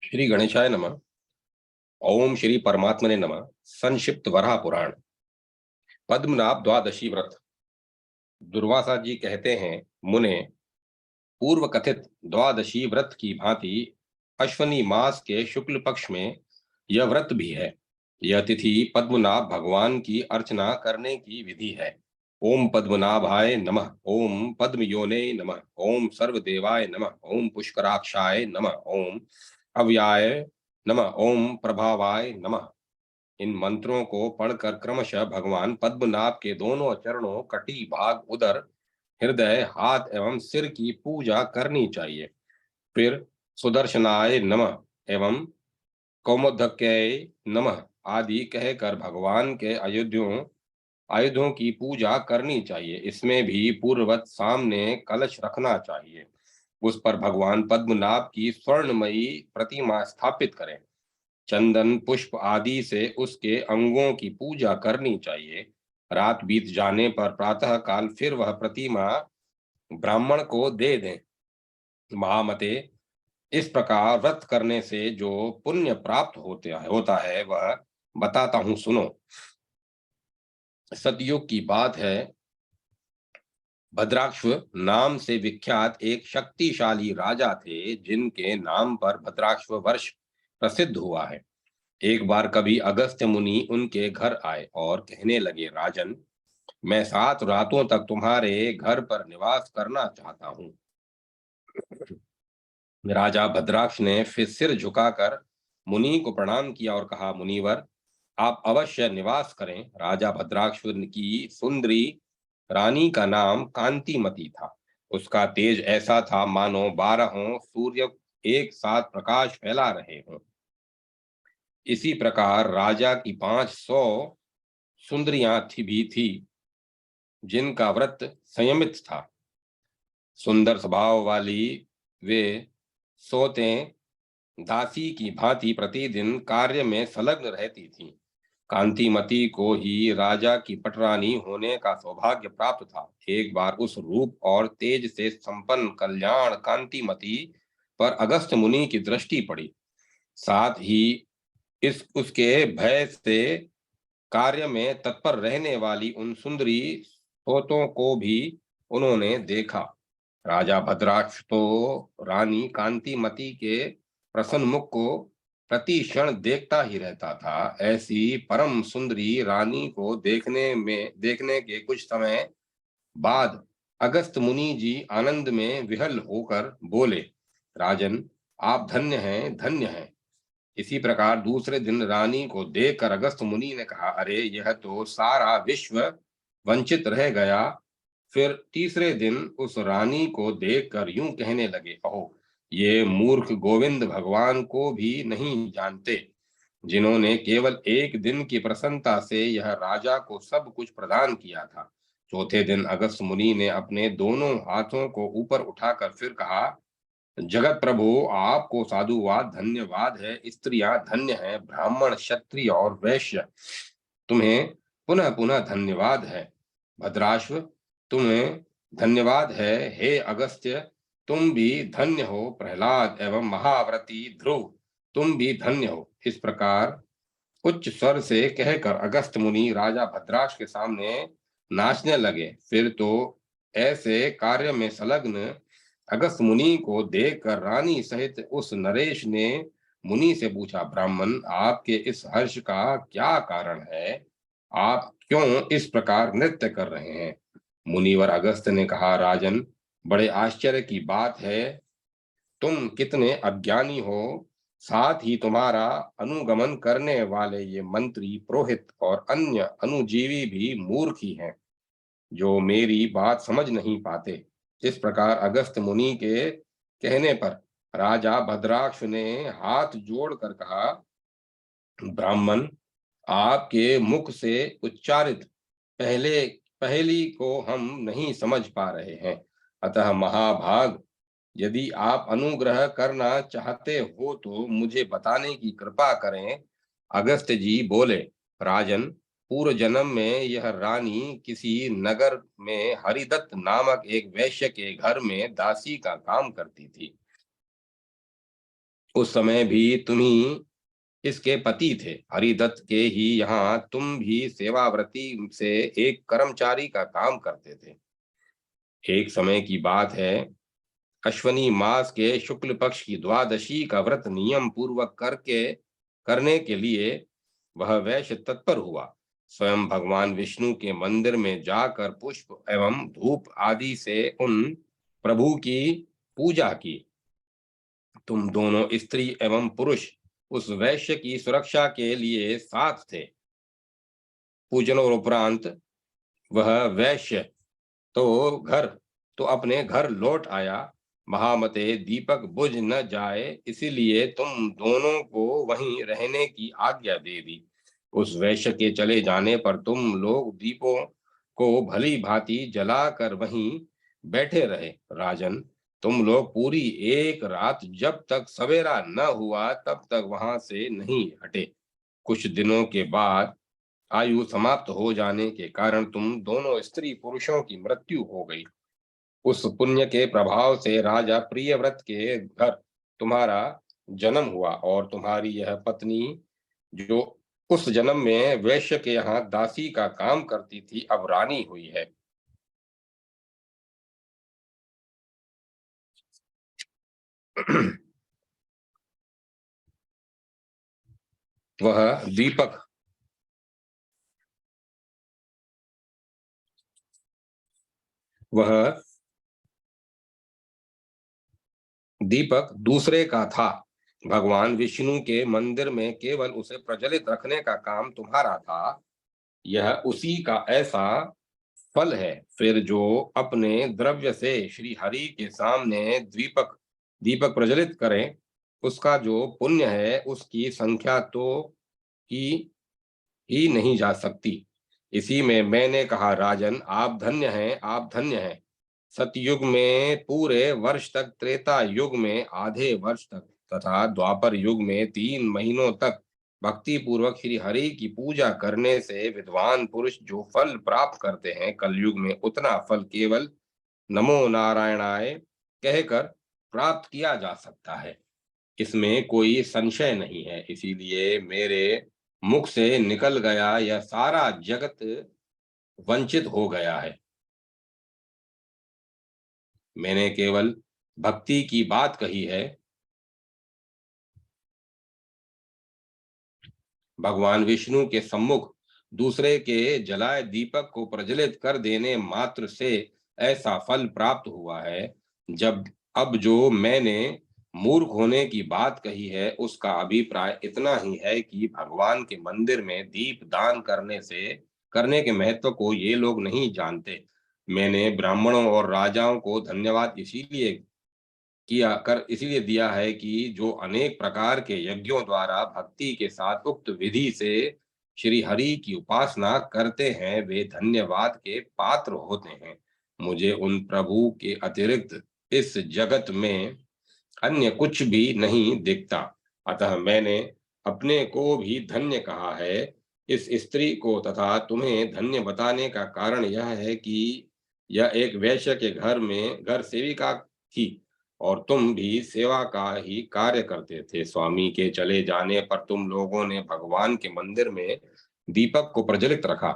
श्री गणेशाय नमः। ओम श्री परमात्मने नमः। संक्षिप्त वराह पुराण। पद्मनाभ द्वादशी व्रत। दुर्वासा जी कहते हैं, मुने, पूर्व कथित द्वादशी व्रत की भांति अश्वनी मास के शुक्ल पक्ष में यह व्रत भी है। यह तिथि पद्मनाभ भगवान की अर्चना करने की विधि है। ओम पद्मनाभाय नमः, ओम पद्मयोने नमः, ओम सर्वदेवाय नमः, ओम पुष्कराक्षाय नमः, ओम अव्याय नमः, ओम प्रभावाय नमः। इन मंत्रों को पढ़कर क्रमशः भगवान पद्मनाभ के दोनों चरणों, कटी भाग, उदर, हृदय, हाथ एवं सिर की पूजा करनी चाहिए। फिर सुदर्शनाय नमः एवं कौमोदक्याय नमः आदि कहकर भगवान के आयुधों की पूजा करनी चाहिए। इसमें भी पूर्ववत सामने कलश रखना चाहिए। उस पर भगवान पद्मनाभ की स्वर्णमयी प्रतिमा स्थापित करें। चंदन पुष्प आदि से उसके अंगों की पूजा करनी चाहिए। रात बीत जाने पर प्रातः काल फिर वह प्रतिमा ब्राह्मण को दे दें। महामते, इस प्रकार व्रत करने से जो पुण्य प्राप्त होता है वह बताता हूं, सुनो। सतयुग की बात है। भद्राक्ष नाम से विख्यात एक शक्तिशाली राजा थे, जिनके नाम पर भद्राक्ष वर्ष प्रसिद्ध हुआ है। एक बार कभी अगस्त्य मुनि उनके घर आए और कहने लगे, राजन, मैं 7 रातों तक तुम्हारे घर पर निवास करना चाहता हूँ। राजा भद्राक्ष ने फिर सिर झुकाकर मुनि को प्रणाम किया और कहा, मुनिवर, आप अवश्य निवास करें। राजा भद्राक्ष की सुंदरी रानी का नाम कांतिमती था। उसका तेज ऐसा था मानो 12 सूर्य एक साथ प्रकाश फैला रहे हों। इसी प्रकार राजा की 500 सुंदरियां भी थी, जिनका व्रत संयमित था। सुंदर स्वभाव वाली वे सोतें दासी की भांति प्रतिदिन कार्य में संलग्न रहती थीं। कांतिमती को ही राजा की पटरानी होने का सौभाग्य प्राप्त था। एक बार उस रूप और तेज से संपन्न कल्याण कांतिमती पर अगस्त्य मुनि की दृष्टि पड़ी। साथ ही इस उसके भय से कार्य में तत्पर रहने वाली उन सुंदरी सोतों को भी उन्होंने देखा। राजा भद्राक्ष तो रानी कांतिमती के प्रसन्न मुख को प्रति क्षण देखता ही रहता था। ऐसी परम सुंदरी रानी को देखने के कुछ समय बाद अगस्त मुनि जी आनंद में विहल होकर बोले, राजन, आप धन्य हैं, धन्य हैं। इसी प्रकार दूसरे दिन रानी को देखकर अगस्त मुनि ने कहा, अरे, यह तो सारा विश्व वंचित रह गया। फिर तीसरे दिन उस रानी को देखकर यूं कहने लगे, अहो, ये मूर्ख गोविंद भगवान को भी नहीं जानते, जिन्होंने केवल एक दिन की प्रसन्नता से यह राजा को सब कुछ प्रदान किया था। चौथे दिन अगस्त मुनि ने अपने दोनों हाथों को ऊपर उठाकर फिर कहा, जगत प्रभु, आपको साधुवाद, धन्यवाद है। स्त्रियां धन्य है, ब्राह्मण, क्षत्रिय और वैश्य, तुम्हें पुनः पुनः धन्यवाद है। भद्राश्व, तुम्हें धन्यवाद है। हे अगस्त्य, तुम भी धन्य हो। प्रहलाद एवं महाव्रती ध्रुव, तुम भी धन्य हो। इस प्रकार उच्च स्वर से कहकर अगस्त मुनि राजा भद्राक्ष के सामने नाचने लगे। फिर तो ऐसे कार्य में संलग्न अगस्त मुनि को देखकर रानी सहित उस नरेश ने मुनि से पूछा, ब्राह्मण, आपके इस हर्ष का क्या कारण है? आप क्यों इस प्रकार नृत्य कर रहे हैं? मुनिवर अगस्त ने कहा, राजन, बड़े आश्चर्य की बात है। तुम कितने अज्ञानी हो। साथ ही तुम्हारा अनुगमन करने वाले ये मंत्री, पुरोहित और अन्य अनुजीवी भी मूर्ख ही हैं, जो मेरी बात समझ नहीं पाते। इस प्रकार अगस्त मुनि के कहने पर राजा भद्राक्ष ने हाथ जोड़कर कहा, ब्राह्मण, आपके मुख से उच्चारित पहले पहली को हम नहीं समझ पा रहे हैं। अतः महाभाग, यदि आप अनुग्रह करना चाहते हो तो मुझे बताने की कृपा करें। अगस्त जी बोले, राजन, पूर्व जन्म में यह रानी किसी नगर में हरिदत्त नामक एक वैश्य के घर में दासी का काम करती थी। उस समय भी तुम ही इसके पति थे। हरिदत्त के ही यहाँ तुम भी सेवाव्रती से एक कर्मचारी का काम करते थे। एक समय की बात है, अश्वनी मास के शुक्ल पक्ष की द्वादशी का व्रत नियम पूर्वक करने के लिए वह वैश्य तत्पर हुआ। स्वयं भगवान विष्णु के मंदिर में जाकर पुष्प एवं धूप आदि से उन प्रभु की पूजा की। तुम दोनों स्त्री एवं पुरुष उस वैश्य की सुरक्षा के लिए साथ थे। पूजन और उपरांत वह वैश्य तो घर तो अपने घर लौट आया। महामते दीपक बुझ न जाए, इसीलिए तुम दोनों को वहीं रहने की आज्ञा दे दी। उस वैश्य के चले जाने पर तुम लोग दीपों को भली भांति जलाकर वहीं बैठे रहे। राजन, तुम लोग पूरी एक रात जब तक सवेरा न हुआ तब तक वहां से नहीं हटे। कुछ दिनों के बाद आयु समाप्त हो जाने के कारण तुम दोनों स्त्री पुरुषों की मृत्यु हो गई। उस पुण्य के प्रभाव से राजा प्रियव्रत के घर तुम्हारा जन्म हुआ और तुम्हारी यह पत्नी, जो उस जन्म में वैश्य के यहाँ दासी का काम करती थी, अब रानी हुई है। वह दीपक वह दीपक दूसरे का था। भगवान विष्णु के मंदिर में केवल उसे प्रज्वलित रखने का काम तुम्हारा था। यह उसी का ऐसा फल है। फिर जो अपने द्रव्य से श्री हरि के सामने दीपक दीपक प्रज्वलित करें, उसका जो पुण्य है उसकी संख्या तो की ही नहीं जा सकती। इसी में मैंने कहा, राजन, आप धन्य हैं, आप धन्य हैं। सतयुग में पूरे वर्ष तक, त्रेता युग में आधे वर्ष तक तथा द्वापर युग में 3 महीनों तक भक्ति पूर्वक श्री हरि की पूजा करने से विद्वान पुरुष जो फल प्राप्त करते हैं, कलयुग में उतना फल केवल नमो नारायणाय कहकर प्राप्त किया जा सकता है। इसमें कोई संशय नहीं है। इसीलिए मेरे मुख से निकल गया यह सारा जगत वंचित हो गया है। मैंने केवल भक्ति की बात कही है। भगवान विष्णु के सम्मुख दूसरे के जलाए दीपक को प्रज्वलित कर देने मात्र से ऐसा फल प्राप्त हुआ है। जब अब जो मैंने मूर्ख होने की बात कही है, उसका अभिप्राय इतना ही है कि भगवान के मंदिर में दीप दान करने के महत्व को ये लोग नहीं जानते। मैंने ब्राह्मणों और राजाओं को धन्यवाद इसीलिए दिया है कि जो अनेक प्रकार के यज्ञों द्वारा भक्ति के साथ उक्त विधि से श्री हरि की उपासना करते हैं, वे धन्यवाद के पात्र होते हैं। मुझे उन प्रभु के अतिरिक्त इस जगत में अन्य कुछ भी नहीं दिखता। अतः मैंने अपने को भी धन्य कहा है। इस स्त्री को तथा तुम्हें धन्य बताने का कारण यह है कि यह एक वैश्य के घर सेविका थी और तुम भी सेवा का ही कार्य करते थे। स्वामी के चले जाने पर तुम लोगों ने भगवान के मंदिर में दीपक को प्रज्वलित रखा।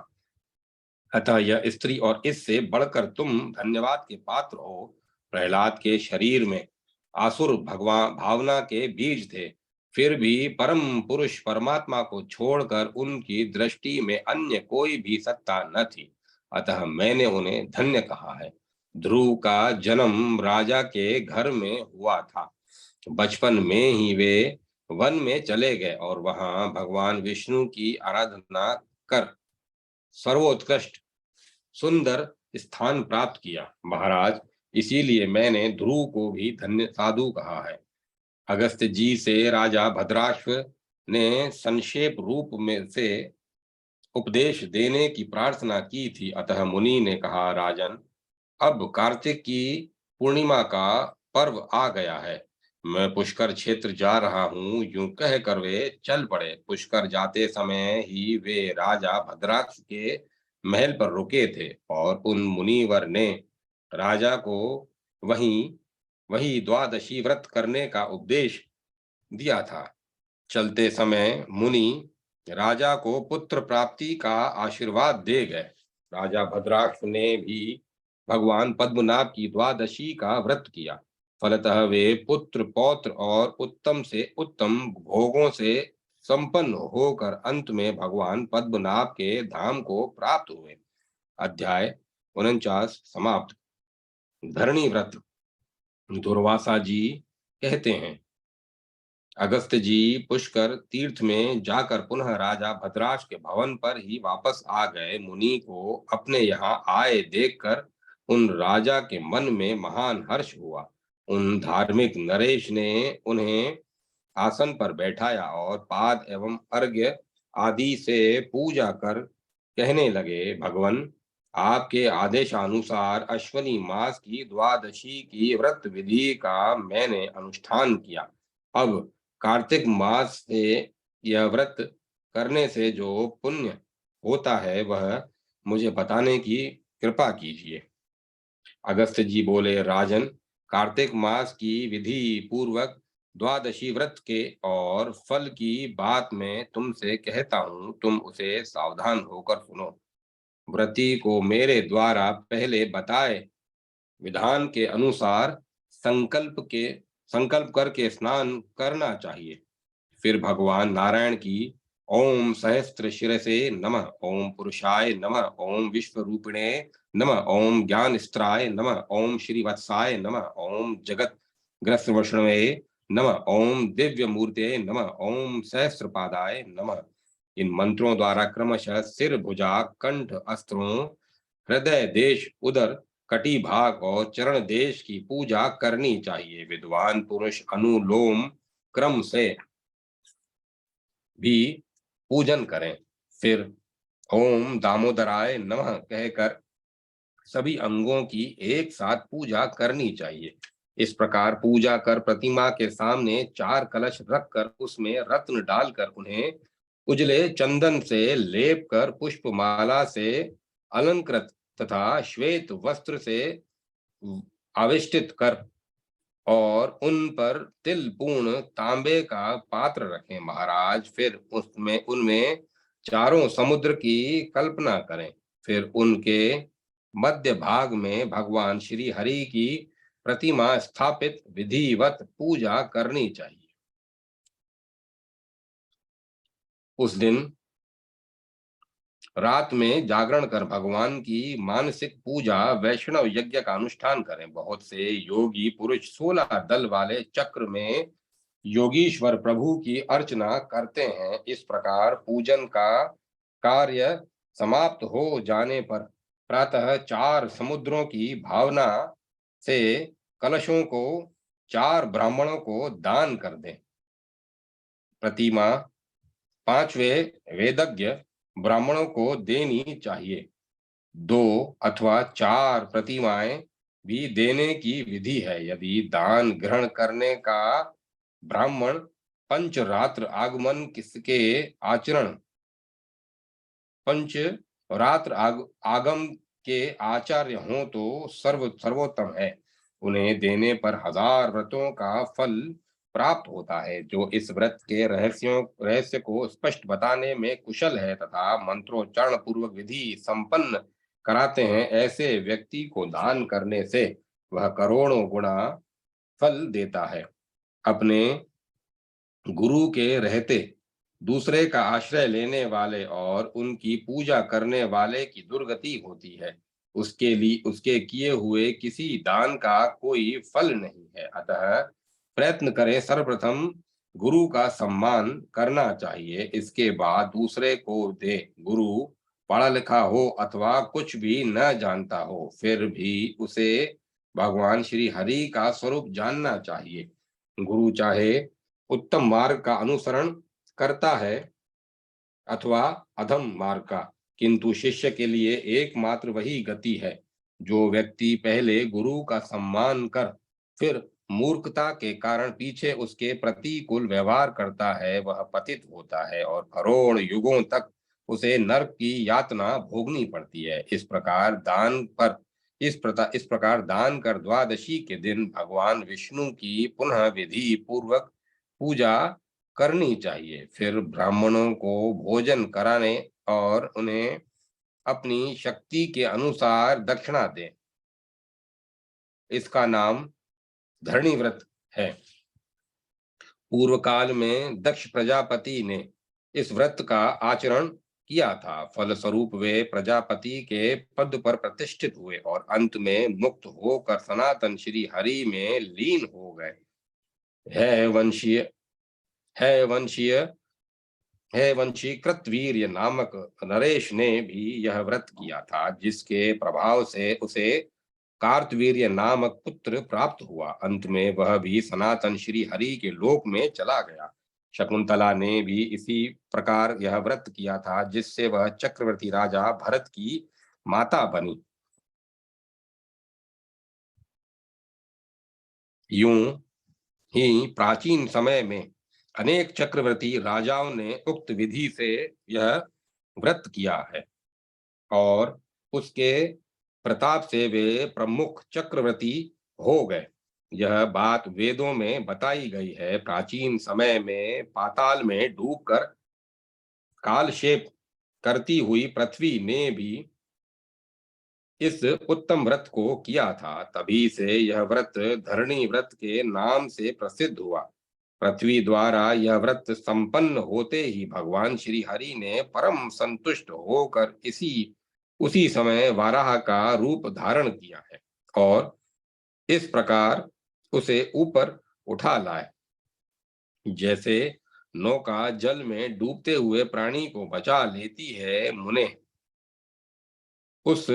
अतः यह स्त्री और इससे बढ़कर तुम धन्यवाद के पात्र हो। प्रहलाद के शरीर में आसुर भगवान भावना के बीज थे, फिर भी परम पुरुष परमात्मा को छोड़कर उनकी दृष्टि में अन्य कोई भी सत्ता न थी। अतः मैंने उन्हें धन्य कहा है। ध्रुव का जन्म राजा के घर में हुआ था। बचपन में ही वे वन में चले गए और वहां भगवान विष्णु की आराधना कर सर्वोत्कृष्ट सुंदर स्थान प्राप्त किया। महाराज, इसीलिए मैंने ध्रुव को भी धन्य साधु कहा है। अगस्त्य जी से राजा भद्राश्व ने संक्षेप रूप में से उपदेश देने की प्रार्थना की थी। अतः मुनि ने कहा, राजन, अब कार्तिक की पूर्णिमा का पर्व आ गया है। मैं पुष्कर क्षेत्र जा रहा हूँ, यूं कह कर वे चल पड़े। पुष्कर जाते समय ही वे राजा भद्राक्ष के महल पर रुके थे और उन मुनिवर ने राजा को वहीं वही द्वादशी व्रत करने का उपदेश दिया था। चलते समय मुनि राजा को पुत्र प्राप्ति का आशीर्वाद दे गए। राजा भद्राक्ष ने भी भगवान पद्मनाभ की द्वादशी का व्रत किया। फलतः वे पुत्र पौत्र और उत्तम से उत्तम भोगों से संपन्न होकर अंत में भगवान पद्मनाभ के धाम को प्राप्त हुए। अध्याय 49 समाप्त। धरणी व्रत। दुर्वासा जी कहते हैं, अगस्त्य जी पुष्कर तीर्थ में जाकर पुनः राजा भद्राक्ष के भवन पर ही वापस आ गए। मुनि को अपने यहाँ आए देखकर उन राजा के मन में महान हर्ष हुआ। उन धार्मिक नरेश ने उन्हें आसन पर बैठाया और पाद एवं अर्घ्य आदि से पूजा कर कहने लगे, भगवन, आपके आदेशानुसार अश्वनी मास की द्वादशी की व्रत विधि का मैंने अनुष्ठान किया। अब कार्तिक मास से यह व्रत करने से जो पुण्य होता है वह मुझे बताने की कृपा कीजिए। अगस्त्य जी बोले, राजन, कार्तिक मास की विधि पूर्वक द्वादशी व्रत के और फल की बात मैं तुमसे कहता हूँ, तुम उसे सावधान होकर सुनो। व्रती को मेरे द्वारा पहले बताए विधान के अनुसार संकल्प करके स्नान करना चाहिए। फिर भगवान नारायण की ओम सहस्त्र शिरसे नमः, ओम पुरुषाय नमः, ओम विश्वरूपिणे नमः, ओम ज्ञानस्त्राय नमः, ओम श्रीवत्साय नमः, ओम जगत ग्रस्तवष्णवे नमः, ओम दिव्य मूर्ते नमः, ओम सहस्त्रपादाय नमः। इन मंत्रों द्वारा क्रमशः सिर, भुजा, कंठ, अस्त्रों, हृदय देश, उदर, कटी भाग और चरण देश की पूजा करनी चाहिए। विद्वान पुरुष अनुलोम क्रम से भी पूजन करें। फिर ओम दामोदराय नमः कहकर सभी अंगों की एक साथ पूजा करनी चाहिए। इस प्रकार पूजा कर प्रतिमा के सामने 4 कलश रखकर उसमें रत्न डालकर उन्हें उजले चंदन से लेप कर पुष्पमाला से अलंकृत तथा श्वेत वस्त्र से आविष्टित कर और उन पर तिल पूर्ण तांबे का पात्र रखें। महाराज, फिर उसमें उनमें चारों समुद्र की कल्पना करें। फिर उनके मध्य भाग में भगवान श्री हरि की प्रतिमा स्थापित विधिवत पूजा करनी चाहिए। उस दिन रात में जागरण कर भगवान की मानसिक पूजा वैष्णव यज्ञ का अनुष्ठान करें। बहुत से योगी पुरुष 16 दल वाले चक्र में योगीश्वर प्रभु की अर्चना करते हैं। इस प्रकार पूजन का कार्य समाप्त हो जाने पर प्रातः 4 समुद्रों की भावना से कलशों को 4 ब्राह्मणों को दान कर दें। प्रतिमा 5वें वेदज्ञ ब्राह्मणों को देनी चाहिए। 2 अथवा 4 प्रतिमाएं भी देने की विधि है। यदि दान ग्रहण करने का ब्राह्मण पंचरात्र आगमन किसके आचरण पंच रात्र आगम के आचार्य हों तो सर्वोत्तम है। उन्हें देने पर 1000 व्रतों का फल प्राप्त होता है। जो इस व्रत के रहस्य को स्पष्ट बताने में कुशल है तथा मंत्रोच्चारण पूर्वक विधि संपन्न कराते हैं, ऐसे व्यक्ति को दान करने से वह करोड़ों गुना फल देता है। अपने गुरु के रहते दूसरे का आश्रय लेने वाले और उनकी पूजा करने वाले की दुर्गति होती है। उसके लिए उसके किए हुए किसी दान का कोई फल नहीं है। अतः प्रयत्न करें, सर्वप्रथम गुरु का सम्मान करना चाहिए, इसके बाद दूसरे को दे। गुरु पढ़ा लिखा हो अथवा कुछ भी न जानता हो, फिर भी उसे भगवान श्री हरि का स्वरूप जानना चाहिए। गुरु चाहे उत्तम मार्ग का अनुसरण करता है अथवा अधम मार्ग का, किंतु शिष्य के लिए एकमात्र वही गति है। जो व्यक्ति पहले गुरु का सम्मान कर फिर मूर्खता के कारण पीछे उसके प्रतिकूल व्यवहार करता है वह पतित होता है और करोड़ युगों तक उसे नरक की यातना भोगनी पड़ती है। इस प्रकार दान कर द्वादशी के दिन भगवान विष्णु की पुनः विधि पूर्वक पूजा करनी चाहिए। फिर ब्राह्मणों को भोजन कराने और उन्हें अपनी शक्ति के अनुसार दक्षिणा दें। इसका नाम धरणी व्रत है। पूर्व काल में दक्ष प्रजापति ने इस व्रत का आचरण किया था। फलस्वरूप वे प्रजापति के पद पर प्रतिष्ठित हुए और अंत में मुक्त होकर सनातन श्री हरि में लीन हो गए। है वंशीय है वंशीय है वंशी कृतवीर्य नामक नरेश ने भी यह व्रत किया था, जिसके प्रभाव से उसे कार्तवीर्य नामक पुत्र प्राप्त हुआ। अंत में वह भी सनातन श्री हरि के लोक में चला गया। शकुंतला ने भी इसी प्रकार यह व्रत किया था, जिससे वह चक्रवर्ती राजा भरत की माता बनी। यूं ही प्राचीन समय में अनेक चक्रवर्ती राजाओं ने उक्त विधि से यह व्रत किया है और उसके प्रताप से वे प्रमुख चक्रवर्ती हो गए। यह बात वेदों में बताई गई है। प्राचीन समय में पाताल में डूबकर कालक्षेप करती हुई पृथ्वी ने भी इस उत्तम व्रत को किया था। तभी से यह व्रत धरणी व्रत के नाम से प्रसिद्ध हुआ। पृथ्वी द्वारा यह व्रत संपन्न होते ही भगवान श्री हरि ने परम संतुष्ट होकर इसी उसी समय वाराह का रूप धारण किया है और इस प्रकार उसे ऊपर उठा लाए। जैसे नौका जल में डूबते हुए प्राणी को बचा लेती है, मुने उस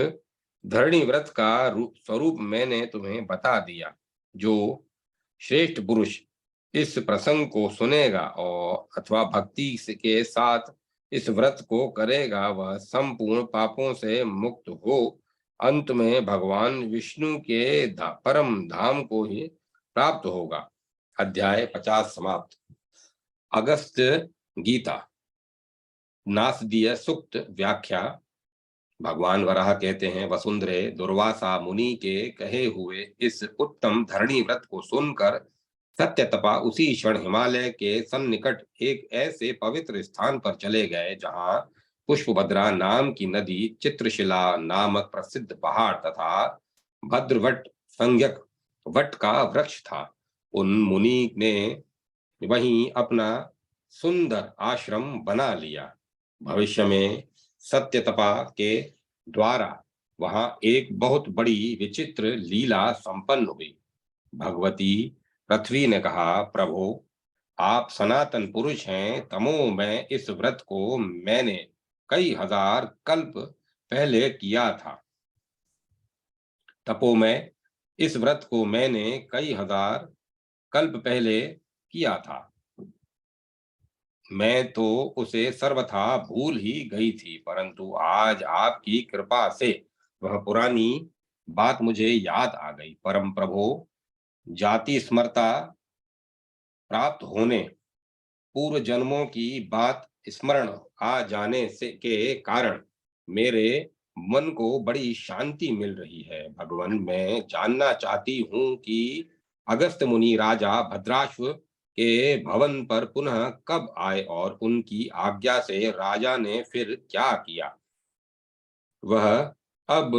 धरणी व्रत का स्वरूप मैंने तुम्हें बता दिया। जो श्रेष्ठ पुरुष इस प्रसंग को सुनेगा और अथवा भक्ति के साथ इस व्रत को करेगा, वह संपूर्ण पापों से मुक्त हो अंत में भगवान विष्णु के परम धाम को ही प्राप्त होगा। अध्याय 50 समाप्त। अगस्त्य गीता नासदीय सूक्त व्याख्या। भगवान वराह कहते हैं, वसुंधरे दुर्वासा मुनि के कहे हुए इस उत्तम धरणी व्रत को सुनकर सत्यतपा उसी क्षण हिमालय के सन्निकट एक ऐसे पवित्र स्थान पर चले गए जहां पुष्पभद्रा नाम की नदी, चित्रशिला नामक प्रसिद्ध पहाड़ तथा भद्रवट संज्ञक वट का वृक्ष था। उन मुनि ने वहीं अपना सुंदर आश्रम बना लिया। भविष्य में सत्यतपा के द्वारा वहां एक बहुत बड़ी विचित्र लीला संपन्न हुई। भगवती पृथ्वी ने कहा, प्रभु आप सनातन पुरुष हैं। तमो में इस व्रत को मैंने कई हजार कल्प पहले किया था। तपो में इस व्रत को मैंने कई हजार कल्प पहले किया था। मैं तो उसे सर्वथा भूल ही गई थी, परंतु आज आपकी कृपा से वह पुरानी बात मुझे याद आ गई। परम प्रभु, जाति स्मरता प्राप्त होने, पूर्व जन्मों की बात स्मरण आ जाने से के कारण मेरे मन को बड़ी शांति मिल रही है। भगवान, मैं जानना चाहती हूँ कि अगस्त मुनि राजा भद्राश्व के भवन पर पुनः कब आए और उनकी आज्ञा से राजा ने फिर क्या किया। वह अब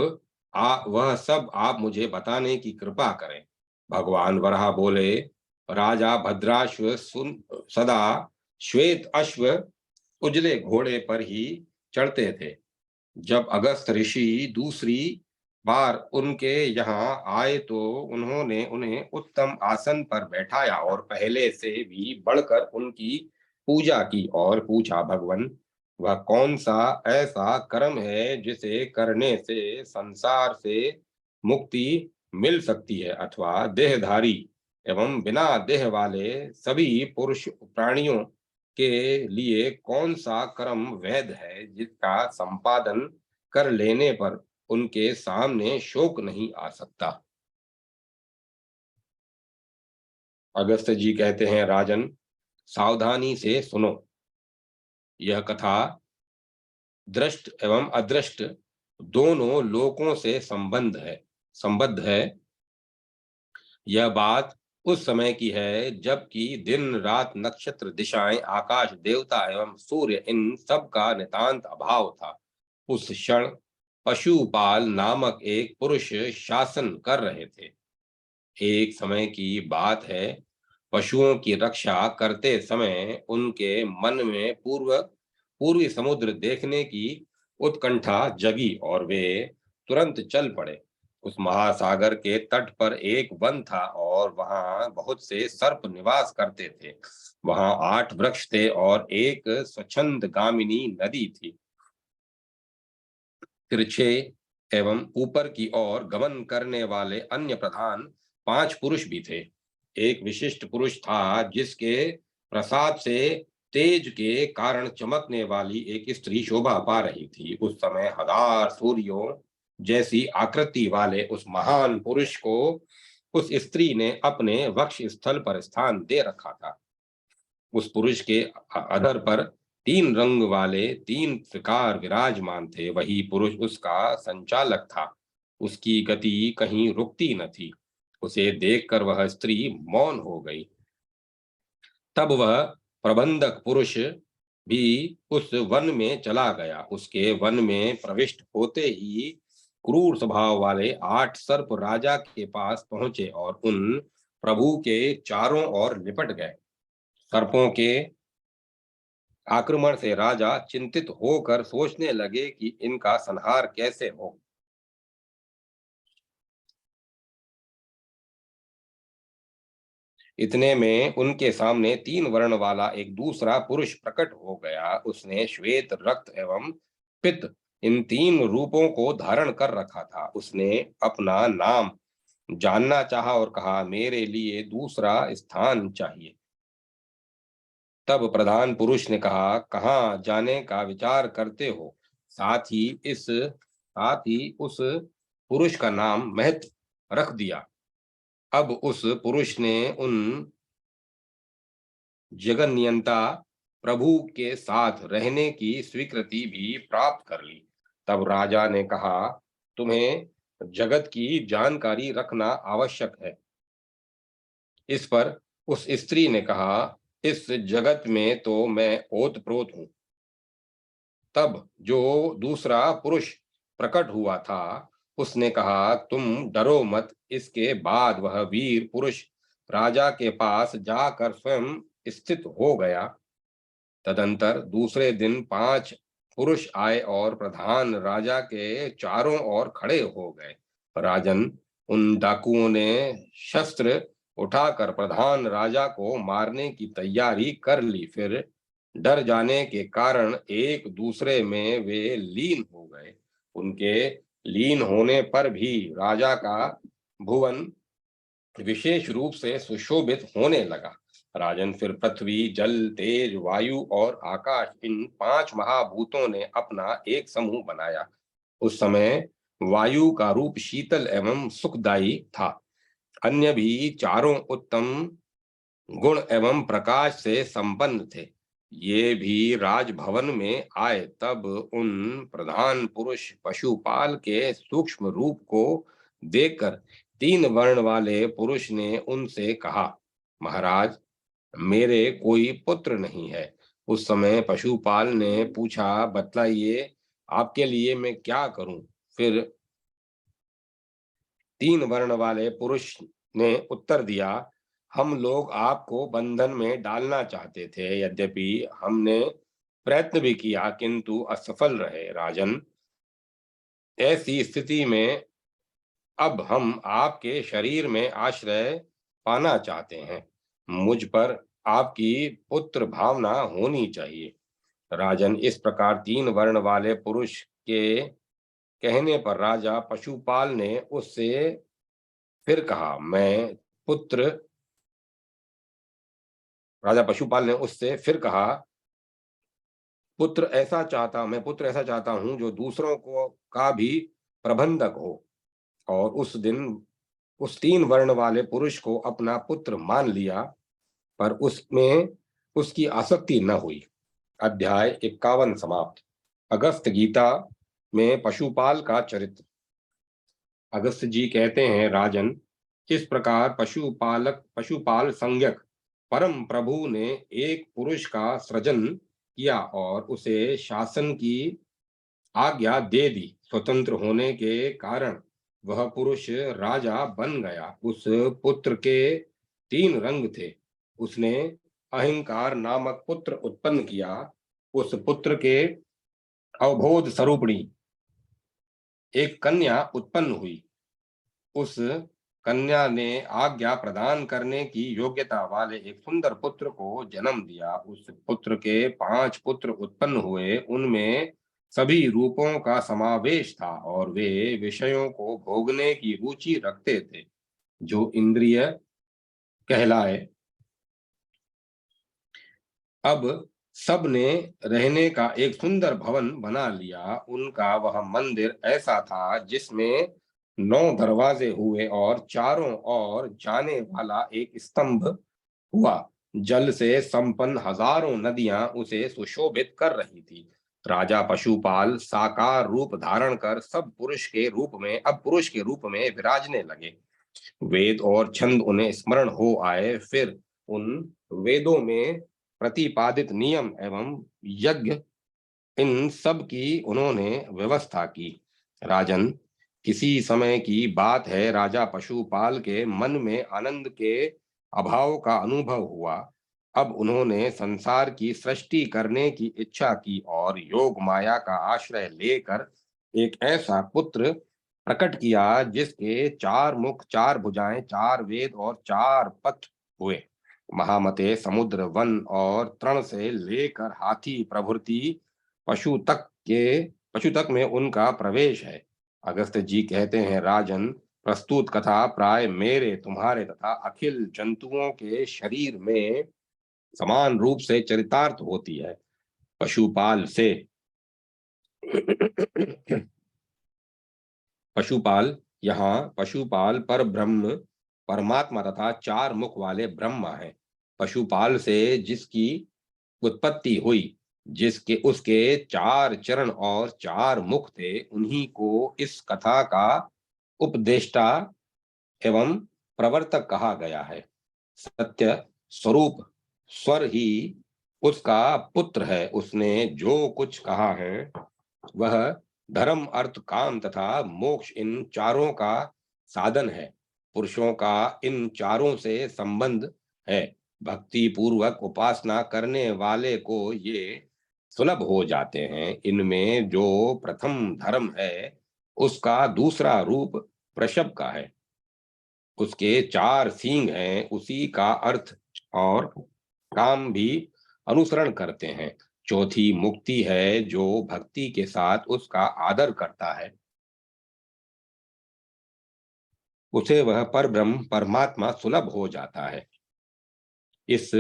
वह सब आप मुझे बताने की कृपा करें। भगवान वराह बोले, राजा भद्राश्व सदा श्वेत अश्व उजले घोड़े पर ही चढ़ते थे। जब अगस्त ऋषि दूसरी बार उनके यहाँ आए तो उन्होंने उन्हें उत्तम आसन पर बैठाया और पहले से भी बढ़कर उनकी पूजा की और पूछा, भगवान, वह कौन सा ऐसा कर्म है जिसे करने से संसार से मुक्ति मिल सकती है अथवा देहधारी एवं बिना देह वाले सभी पुरुष प्राणियों के लिए कौन सा कर्म वैध है जिसका संपादन कर लेने पर उनके सामने शोक नहीं आ सकता। अगस्त्य जी कहते हैं, राजन सावधानी से सुनो। यह कथा दृष्ट एवं अदृष्ट दोनों लोकों से संबद्ध है। यह बात उस समय की है जबकि दिन रात नक्षत्र दिशाएं आकाश देवता एवं सूर्य इन सब का नितांत अभाव था। उस क्षण पशुपाल नामक एक पुरुष शासन कर रहे थे। एक समय की बात है, पशुओं की रक्षा करते समय उनके मन में पूर्वी समुद्र देखने की उत्कंठा जगी और वे तुरंत चल पड़े। उस महासागर के तट पर एक वन था और वहां बहुत से सर्प निवास करते थे। वहां 8 वृक्ष थे और एक स्वच्छंद गामिनी नदी थी। तिरछे एवं ऊपर की ओर गमन करने वाले अन्य प्रधान 5 पुरुष भी थे। एक विशिष्ट पुरुष था जिसके प्रसाद से तेज के कारण चमकने वाली एक स्त्री शोभा पा रही थी। उस समय 1000 सूर्यों जैसी आकृति वाले उस महान पुरुष को उस स्त्री ने अपने वक्ष स्थल पर स्थान दे रखा था। उस पुरुष के अधर पर 3 रंग वाले 3 विकार विराजमान थे। वही पुरुष उसका संचालक था। उसकी गति कहीं रुकती न थी। उसे देखकर वह स्त्री मौन हो गई। तब वह प्रबंधक पुरुष भी उस वन में चला गया। उसके वन में प्रविष्ट होते ही क्रूर स्वभाव वाले 8 सर्प राजा के पास पहुंचे और उन प्रभु के चारों ओर लिपट गए। सर्पों के आक्रमण से राजा चिंतित होकर सोचने लगे कि इनका संहार कैसे हो। इतने में उनके सामने 3 वर्ण वाला एक दूसरा पुरुष प्रकट हो गया। उसने श्वेत, रक्त एवं पित्त इन 3 रूपों को धारण कर रखा था। उसने अपना नाम जानना चाहा और कहा, मेरे लिए दूसरा स्थान चाहिए। तब प्रधान पुरुष ने कहा, कहाँ जाने का विचार करते हो? साथ ही उस पुरुष का नाम महत्व रख दिया। अब उस पुरुष ने उन जगन नियंता प्रभु के साथ रहने की स्वीकृति भी प्राप्त कर ली। तब राजा ने कहा, तुम्हें जगत की जानकारी रखना आवश्यक है। इस पर उस स्त्री ने कहा, इस जगत में तो मैं ओतप्रोत हूं। तब जो दूसरा पुरुष प्रकट हुआ था उसने कहा, तुम डरो मत। इसके बाद वह वीर पुरुष राजा के पास जाकर स्वयं स्थित हो गया। तदंतर दूसरे दिन 5 पुरुष आए और प्रधान राजा के चारों ओर खड़े हो गए। राजन, उन डाकुओं ने शस्त्र उठाकर प्रधान राजा को मारने की तैयारी कर ली। फिर डर जाने के कारण एक दूसरे में वे लीन हो गए। उनके लीन होने पर भी राजा का भुवन विशेष रूप से सुशोभित होने लगा। राजन, फिर पृथ्वी, जल, तेज, वायु और आकाश इन 5 महाभूतों ने अपना एक समूह बनाया। उस समय वायु का रूप शीतल एवं सुखदायी था। अन्य भी चारों उत्तम गुण एवं प्रकाश से संपन्न थे। ये भी राजभवन में आए। तब उन प्रधान पुरुष पशुपाल के सूक्ष्म रूप को देखकर 3 वर्ण वाले पुरुष ने उनसे कहा, महाराज, मेरे कोई पुत्र नहीं है। उस समय पशुपाल ने पूछा, बतलाइए, आपके लिए मैं क्या करूं? फिर 3 वर्ण वाले पुरुष ने उत्तर दिया, हम लोग आपको बंधन में डालना चाहते थे। यद्यपि हमने प्रयत्न भी किया किंतु असफल रहे। राजन, ऐसी स्थिति में अब हम आपके शरीर में आश्रय पाना चाहते हैं। मुझ पर आपकी पुत्र भावना होनी चाहिए। राजन, इस प्रकार 3 वर्ण वाले पुरुष के कहने पर पुत्र राजा पशुपाल ने उससे फिर कहा, मैं पुत्र ऐसा चाहता हूं जो दूसरों को का भी प्रबंधक हो। और उस दिन उस 3 वर्ण वाले पुरुष को अपना पुत्र मान लिया, पर उसमें उसकी आसक्ति न हुई। अध्याय 51 समाप्त। अगस्त गीता में पशुपाल का चरित्र। अगस्त जी कहते हैं, राजन, किस प्रकार पशुपाल संज्ञक परम प्रभु ने एक पुरुष का सृजन किया और उसे शासन की आज्ञा दे दी। स्वतंत्र होने के कारण वह पुरुष राजा बन गया। उस पुत्र के 3 रंग थे। उसने अहंकार नामक पुत्र उत्पन्न किया। उस पुत्र के अवबोध स्वरूपिणी एक कन्या उत्पन्न हुई। उस कन्या ने आज्ञा प्रदान करने की योग्यता वाले एक सुंदर पुत्र को जन्म दिया। उस पुत्र के 5 पुत्र उत्पन्न हुए। उनमें सभी रूपों का समावेश था और वे विषयों को भोगने की रुचि रखते थे, जो इंद्रिय कहलाए। अब सब ने रहने का एक सुंदर भवन बना लिया। उनका वह मंदिर ऐसा था जिसमें 9 दरवाजे हुए और चारों ओर जाने वाला एक स्तंभ हुआ। जल से संपन्न हजारों नदियां उसे सुशोभित कर रही थी। राजा पशुपाल साकार रूप धारण कर अब पुरुष के रूप में विराजने लगे। वेद और छंद उन्हें स्मरण हो आए। फिर उन वेदों में प्रतिपादित नियम एवं यज्ञ, इन सब की उन्होंने व्यवस्था की। राजन, किसी समय की बात है, राजा पशुपाल के मन में आनंद के अभाव का अनुभव हुआ। अब उन्होंने संसार की सृष्टि करने की इच्छा की और योग माया का आश्रय लेकर एक ऐसा पुत्र प्रकट किया जिसके 4 मुख, 4 भुजाएं, 4 वेद और 4 पथ हुए। महामते, समुद्र, वन और तृण से लेकर हाथी प्रभृति पशु तक में उनका प्रवेश है। अगस्त जी कहते हैं, राजन, प्रस्तुत कथा प्राय मेरे, तुम्हारे तथा अखिल जंतुओं के शरीर में समान रूप से चरितार्थ होती है। पशुपाल से पशुपाल, यहाँ पशुपाल पर ब्रह्म, परमात्मा तथा 4 मुख वाले ब्रह्मा है। पशुपाल से जिसकी उत्पत्ति हुई, जिसके उसके 4 चरण और 4 मुख थे, उन्हीं को इस कथा का उपदेष्टा एवं प्रवर्तक कहा गया है। सत्य स्वरूप स्वर ही उसका पुत्र है। उसने जो कुछ कहा है वह धर्म, अर्थ, काम तथा मोक्ष, इन चारों का साधन है। पुरुषों का इन चारों से संबंध है। भक्ति पूर्वक उपासना करने वाले को ये सुलभ हो जाते हैं। इनमें जो प्रथम धर्म है, उसका दूसरा रूप वृषभ का है। उसके 4 सींग हैं। उसी का अर्थ और काम भी अनुसरण करते हैं। चौथी मुक्ति है। जो भक्ति के साथ उसका आदर करता है, उसे वह परब्रह्म परमात्मा सुलभ हो जाता है। इस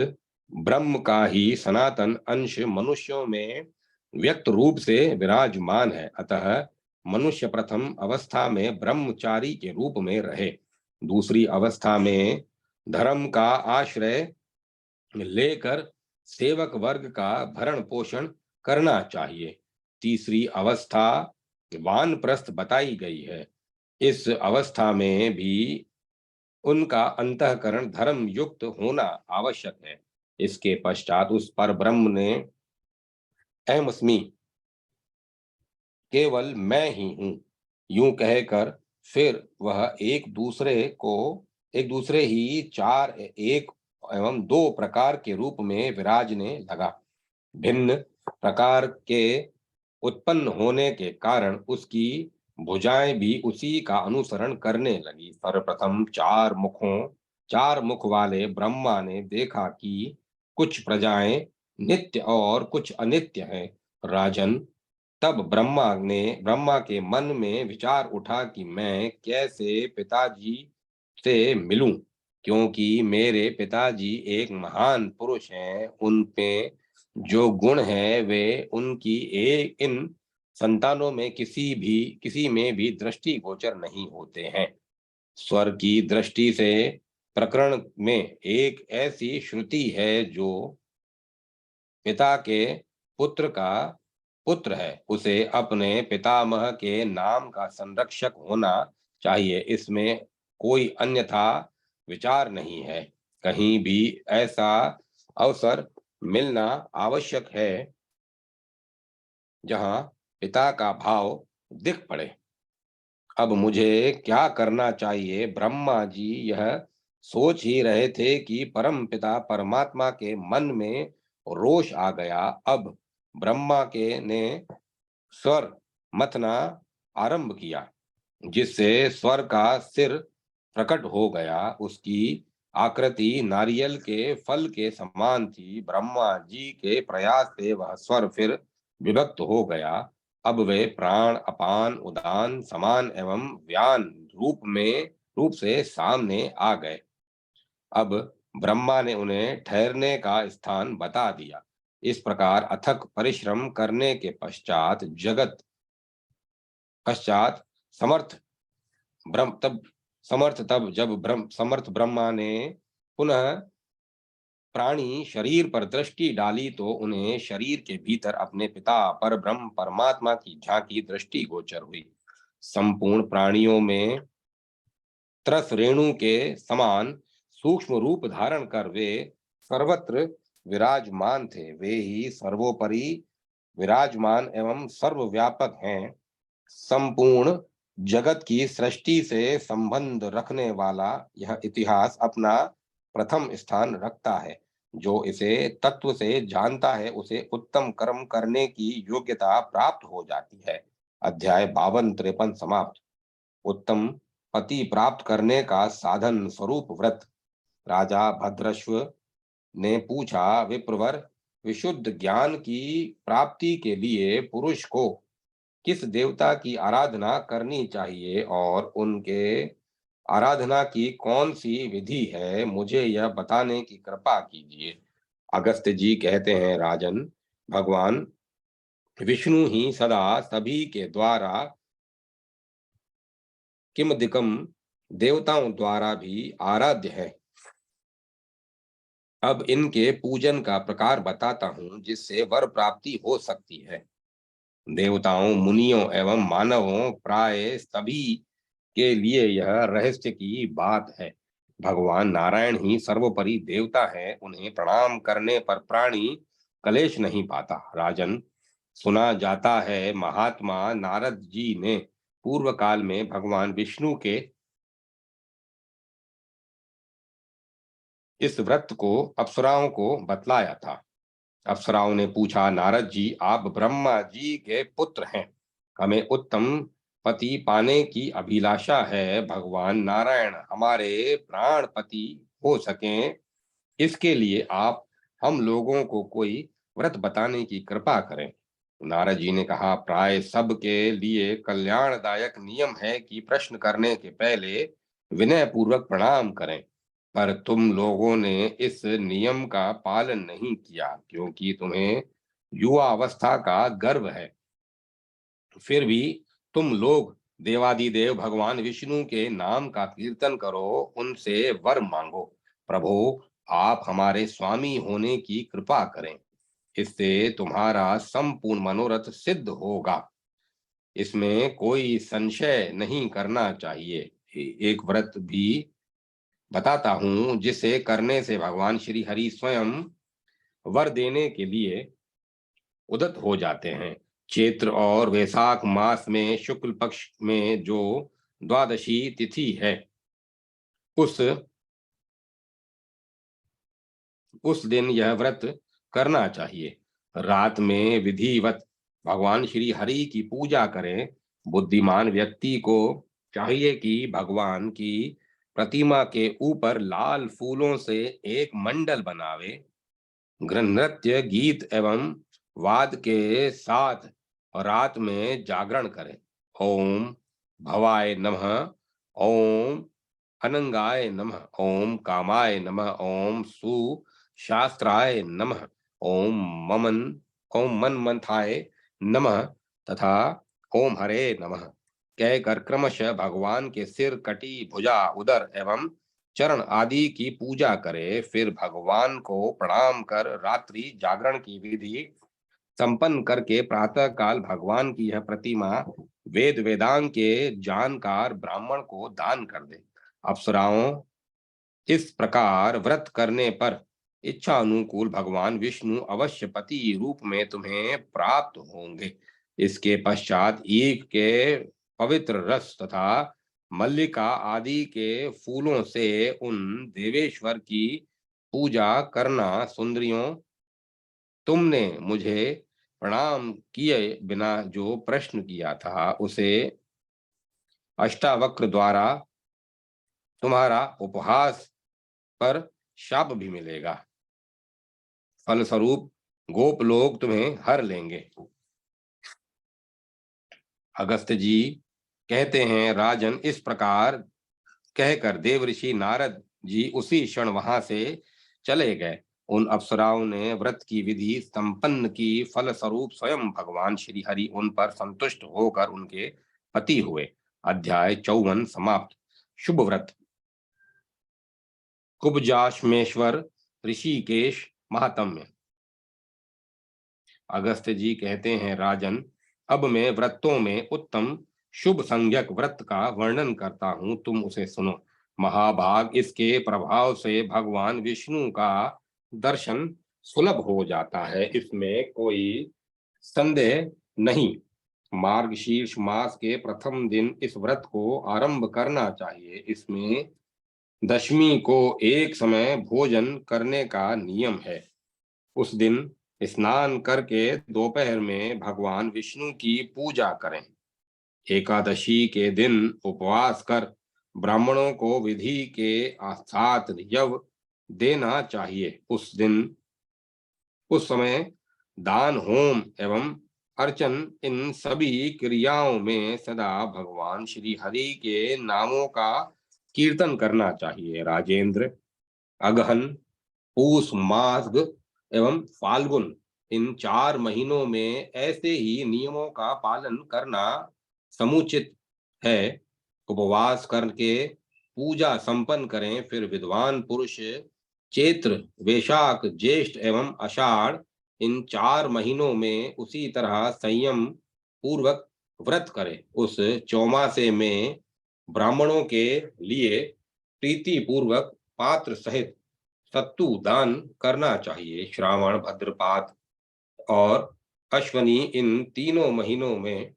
ब्रह्म का ही सनातन अंश मनुष्यों में व्यक्त रूप से विराजमान है। अतः मनुष्य प्रथम अवस्था में ब्रह्मचारी के रूप में रहे। दूसरी अवस्था में धर्म का आश्रय लेकर सेवक वर्ग का भरण पोषण करना चाहिए। तीसरी अवस्था वानप्रस्थ बताई गई है। इस अवस्था में भी उनका अंतःकरण धर्म युक्त होना आवश्यक है। इसके पश्चात उस पर ब्रह्म ने अहमस्मि, केवल मैं ही हूं, यूं कहकर फिर वह एक दूसरे ही 4, 1 एवं 2 प्रकार के रूप में विराजने लगा। भिन्न प्रकार के उत्पन्न होने के कारण उसकी भुजाएं भी उसी का अनुसरण करने लगी। सर्वप्रथम 4 मुख वाले ब्रह्मा ने देखा कि कुछ प्रजाएं नित्य और कुछ अनित्य हैं। राजन, तब ब्रह्मा के मन में विचार उठा कि मैं कैसे पिताजी से मिलूं, क्योंकि मेरे पिताजी एक महान पुरुष हैं। उनपे जो गुण है वे उनकी इन संतानों में किसी में भी दृष्टिगोचर नहीं होते हैं। स्वर की दृष्टि से प्रकरण में एक ऐसी श्रुति है जो पिता के पुत्र का पुत्र है, उसे अपने पितामह के नाम का संरक्षक होना चाहिए। इसमें कोई अन्यथा विचार नहीं है। कहीं भी ऐसा अवसर मिलना आवश्यक है जहां पिता का भाव दिख पड़े। अब मुझे क्या करना चाहिए? ब्रह्मा जी यह सोच ही रहे थे कि परम पिता परमात्मा के मन में रोष आ गया। अब ब्रह्मा के ने स्वर मथना आरंभ किया, जिससे स्वर का सिर प्रकट हो गया। उसकी आकृति नारियल के फल के समान थी। ब्रह्मा जी के प्रयास से वह स्वर फिर विभक्त हो गया। अब वे प्राण, अपान, उदान, समान एवं व्यान रूप से सामने आ गए। अब ब्रह्मा ने उन्हें ठहरने का स्थान बता दिया। इस प्रकार अथक परिश्रम करने के पश्चात समर्थ ब्रह्म तब समर्थ तब, जब समर्थ ब्रह्मा ने पुनः प्राणी शरीर पर दृष्टि डाली, तो उन्हें शरीर के भीतर अपने पिता पर ब्रह्म परमात्मा की झांकी दृष्टि गोचर हुई। संपूर्ण प्राणियों में तरस रेणु के समान सूक्ष्म रूप धारण कर वे सर्वत्र विराजमान थे। वे ही सर्वोपरि विराजमान एवं सर्वव्यापक हैं। संपूर्ण जगत की सृष्टि से संबंध रखने वाला यह इतिहास अपना प्रथम स्थान रखता है। जो इसे तत्व से जानता है, उसे उत्तम कर्म करने की योग्यता प्राप्त हो जाती है। अध्याय 52-53 समाप्त। उत्तम पति प्राप्त करने का साधन स्वरूप व्रत। राजा भद्रश्व ने पूछा, विप्रवर, विशुद्ध ज्ञान की प्राप्ति के लिए पुरुष को किस देवता की आराधना करनी चाहिए और उनके आराधना की कौन सी विधि है? मुझे यह बताने की कृपा कीजिए। अगस्त्य जी कहते हैं, राजन, भगवान विष्णु ही सदा सभी के द्वारा किमदिकम देवताओं द्वारा भी आराध्य है। अब इनके पूजन का प्रकार बताता हूं, जिससे वर प्राप्ति हो सकती है। देवताओं, मुनियों एवं मानवों प्राय सभी के लिए यह रहस्य की बात है। भगवान नारायण ही सर्वोपरि देवता है। उन्हें प्रणाम करने पर प्राणी कलेश नहीं पाता। राजन, सुना जाता है महात्मा नारद जी ने पूर्व काल में भगवान विष्णु के इस व्रत को अप्सराओं को बतलाया था। अप्सराओं ने पूछा, नारद जी, आप ब्रह्मा जी के पुत्र हैं, हमें उत्तम पति पाने की अभिलाषा है। भगवान नारायण हमारे प्राणपति हो सकें, इसके लिए आप हम लोगों को कोई व्रत बताने की कृपा करें। नारद जी ने कहा, प्राय सबके लिए कल्याणदायक नियम है कि प्रश्न करने के पहले विनय पूर्वक प्रणाम करें। पर तुम लोगों ने इस नियम का पालन नहीं किया, क्योंकि तुम्हें युवा अवस्था का गर्व है। फिर भी तुम लोग देवादिदेव भगवान विष्णु के नाम का कीर्तन करो, उनसे वर मांगो। प्रभु, आप हमारे स्वामी होने की कृपा करें, इससे तुम्हारा संपूर्ण मनोरथ सिद्ध होगा। इसमें कोई संशय नहीं करना चाहिए। एक व्रत भी बताता हूं, जिसे करने से भगवान श्री हरि स्वयं वर देने के लिए उदत हो जाते हैं। चैत्र और वैशाख मास में शुक्ल पक्ष में जो द्वादशी तिथि है, उस उस दिन यह व्रत करना चाहिए। रात में विधिवत भगवान श्री हरि की पूजा करें। बुद्धिमान व्यक्ति को चाहिए कि भगवान की प्रतिमा के ऊपर लाल फूलों से एक मंडल बनावे। नृत्य, गीत एवं वाद के साथ रात में जागरण करें। ओम भवाय नमः, ओम अनंगाय नमः, ओम कामाय नमः, ओम सुशास्त्राय नमः, ओम ममन ओम मनमंथाय नमः तथा ओम हरे नमः। कहकर क्रमशः भगवान के सिर, कटी, भुजा, उदर एवं चरण आदि की पूजा करे। फिर भगवान को प्रणाम कर रात्रि जागरण की विधि संपन्न करके प्रातः काल भगवान की यह प्रतिमा वेद वेदांग के जानकार ब्राह्मण को दान कर दे। अप्सराओं, इस प्रकार व्रत करने पर इच्छा अनुकूल भगवान विष्णु अवश्य पति रूप में तुम्हें प्राप्त होंगे। इसके पश्चात ईख के पवित्र रस तथा मल्लिका आदि के फूलों से उन देवेश्वर की पूजा करना। सुंदरियों, तुमने मुझे प्रणाम किए बिना जो प्रश्न किया था, उसे अष्टावक्र द्वारा तुम्हारा उपहास पर शाप भी मिलेगा। फलस्वरूप गोप लोग तुम्हें हर लेंगे। अगस्त्य जी कहते हैं, राजन, इस प्रकार कहकर देवऋषि नारद जी उसी क्षण वहां से चले गए। उन अप्सराओं ने व्रत की विधि संपन्न की। फलस्वरूप स्वयं भगवान श्री हरि उन पर संतुष्ट होकर उनके पति हुए। अध्याय 54 समाप्त। शुभ व्रत। कुब्जाश्मेश्वर ऋषिकेश महात्म्य। अगस्त्य जी कहते हैं, राजन, अब मैं व्रतों में उत्तम शुभ संज्ञक व्रत का वर्णन करता हूं, तुम उसे सुनो। महाभाग, इसके प्रभाव से भगवान विष्णु का दर्शन सुलभ हो जाता है, इसमें कोई संदेह नहीं। मार्गशीर्ष मास के प्रथम दिन इस व्रत को आरंभ करना चाहिए। इसमें दशमी को एक समय भोजन करने का नियम है। उस दिन स्नान करके दोपहर में भगवान विष्णु की पूजा करें। एकादशी के दिन उपवास कर ब्राह्मणों को विधि के साथ यव देना चाहिए। उस समय दान, होम एवं अर्चन, इन सभी क्रियाओं में सदा भगवान श्री हरि के नामों का कीर्तन करना चाहिए। राजेंद्र, अगहन, पूस माघ एवं फाल्गुन, इन 4 महीनों में ऐसे ही नियमों का पालन करना समुचित है। उपवास करके पूजा संपन्न करें। फिर विद्वान पुरुष चैत्र, वैशाख, ज्येष्ठ एवं आषाढ़, इन 4 महीनों में उसी तरह संयम पूर्वक व्रत करें। उस चौमासे में ब्राह्मणों के लिए प्रीति पूर्वक पात्र सहित सत्तू दान करना चाहिए। श्रावण, भद्रपाद और अश्वनी, इन तीनों महीनों में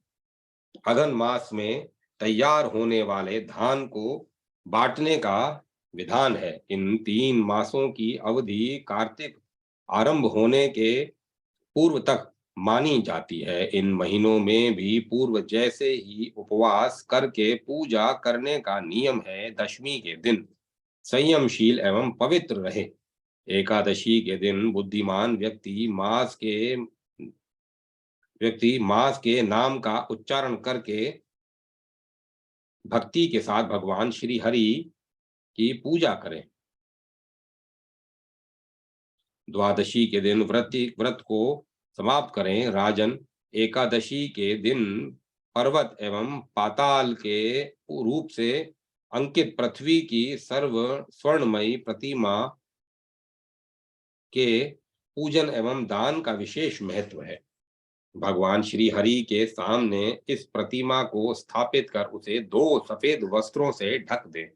अगन मास में तैयार होने वाले धान को बांटने का विधान है। इन 3 मासों की अवधि कार्तिक आरंभ होने के पूर्व तक मानी जाती है। इन महीनों में भी पूर्व जैसे ही उपवास करके पूजा करने का नियम है। दशमी के दिन संयमशील एवं पवित्र रहे। एकादशी के दिन बुद्धिमान व्यक्ति मास के नाम का उच्चारण करके भक्ति के साथ भगवान श्री हरि की पूजा करें। द्वादशी के दिन व्रत को समाप्त करें। राजन, एकादशी के दिन पर्वत एवं पाताल के रूप से अंकित पृथ्वी की सर्व स्वर्णमयी प्रतिमा के पूजन एवं दान का विशेष महत्व है। भगवान श्री हरि के सामने इस प्रतिमा को स्थापित कर उसे 2 सफेद वस्त्रों से ढक दें।